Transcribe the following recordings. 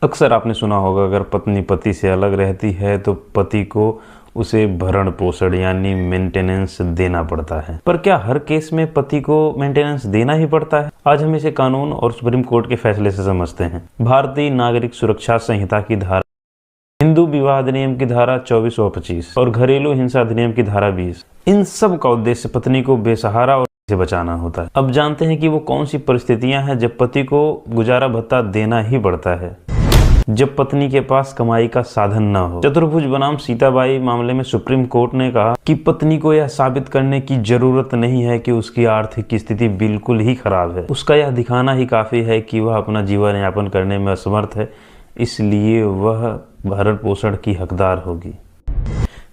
अक्सर आपने सुना होगा अगर पत्नी पति से अलग रहती है तो पति को उसे भरण पोषण यानी मेंटेनेंस देना पड़ता है। पर क्या हर केस में पति को मेंटेनेंस देना ही पड़ता है? आज हम इसे कानून और सुप्रीम कोर्ट के फैसले से समझते हैं। भारतीय नागरिक सुरक्षा संहिता की धारा, हिंदू विवाह अधिनियम की धारा 24 और 25 और घरेलू हिंसा अधिनियम की धारा 20, इन सब का उद्देश्य पत्नी को बेसहारा और से बचाना होता है। अब जानते हैं कि वो कौन सी परिस्थितियां हैं जब पति को गुजारा भत्ता देना ही पड़ता है। जब पत्नी के पास कमाई का साधन न हो। चतुर्भुज बनाम सीताबाई मामले में सुप्रीम कोर्ट ने कहा कि पत्नी को यह साबित करने की जरूरत नहीं है कि उसकी आर्थिक स्थिति बिल्कुल ही खराब है। उसका यह दिखाना ही काफी है कि वह अपना जीवन यापन करने में असमर्थ है, इसलिए वह भरण पोषण की हकदार होगी।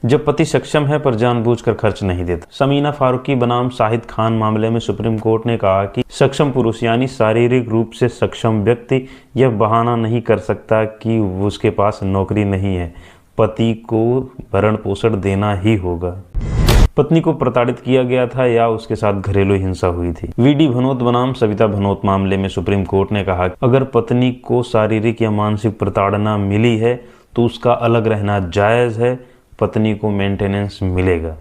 जब पति सक्षम है पर जानबूझकर खर्च नहीं देता। समीना फारूकी बनाम शाहिद खान मामले में सुप्रीम कोर्ट ने कहा कि सक्षम पुरुष यानी शारीरिक रूप से सक्षम व्यक्ति यह बहाना नहीं कर सकता कि उसके पास नौकरी नहीं है, पति को भरण पोषण देना ही होगा। पत्नी को प्रताड़ित किया गया था या उसके साथ घरेलू हिंसा हुई थी। वीडी भनोत बनाम सविता भनोत मामले में सुप्रीम कोर्ट ने कहा अगर पत्नी को शारीरिक या मानसिक प्रताड़ना मिली है तो उसका अलग रहना जायज है, पत्नी को मेंटेनेंस मिलेगा।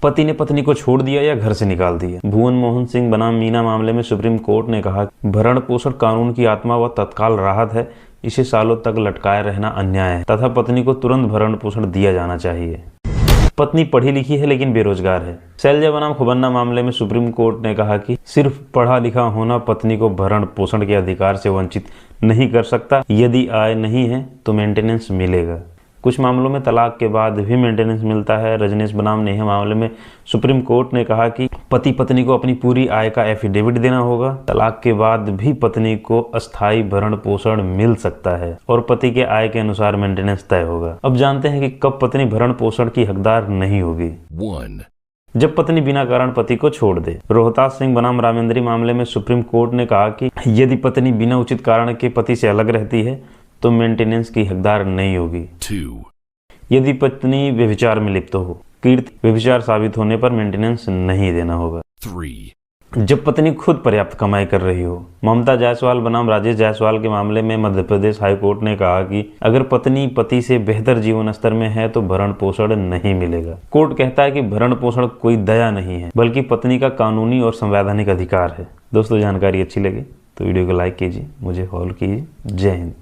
पति ने पत्नी को छोड़ दिया या घर से निकाल दिया। भुवन मोहन सिंह बनाम मीना मामले में सुप्रीम कोर्ट ने कहा भरण पोषण कानून की आत्मा व तत्काल राहत है, इसे सालों तक लटकाए रहना अन्याय है तथा पत्नी को तुरंत भरण पोषण दिया जाना चाहिए। पत्नी पढ़ी लिखी है लेकिन बेरोजगार है। शैलजा बनाम खुबन्ना मामले में सुप्रीम कोर्ट ने कहा कि सिर्फ पढ़ा लिखा होना पत्नी को भरण पोषण के अधिकार से वंचित नहीं कर सकता। यदि आय नहीं है तो मेंटेनेंस मिलेगा। कुछ मामलों में तलाक के बाद भी मेंटेनेंस मिलता है। रजनीश बनाम नेहा मामले में सुप्रीम कोर्ट ने कहा कि पति पत्नी को अपनी पूरी आय का एफिडेविट देना होगा। तलाक के बाद भी पत्नी को अस्थायी भरण पोषण मिल सकता है और पति के आय के अनुसार मेंटेनेंस तय होगा। अब जानते हैं कि कब पत्नी भरण पोषण की हकदार नहीं होगी। जब पत्नी बिना कारण पति को छोड़ दे। रोहतास सिंह बनाम रामेंद्री मामले में सुप्रीम कोर्ट ने कहा कि यदि पत्नी बिना उचित कारण के पति से अलग रहती है तो मेंटेनेंस की हकदार नहीं होगी। यदि पत्नी व्यभिचार में लिप्त हो, कीर्ति व्यभिचार साबित होने पर मेंटेनेंस नहीं देना होगा। जब पत्नी खुद पर्याप्त कमाई कर रही हो। ममता जायसवाल बनाम राजेश जायसवाल के मामले में मध्य प्रदेश हाई कोर्ट ने कहा कि अगर पत्नी पति से बेहतर जीवन स्तर में है तो भरण पोषण नहीं मिलेगा। कोर्ट कहता है कि भरण पोषण कोई दया नहीं है बल्कि पत्नी का कानूनी और संवैधानिक अधिकार है। दोस्तों, जानकारी अच्छी लगी तो वीडियो को लाइक कीजिए, मुझे फॉलो कीजिए। जय हिंद।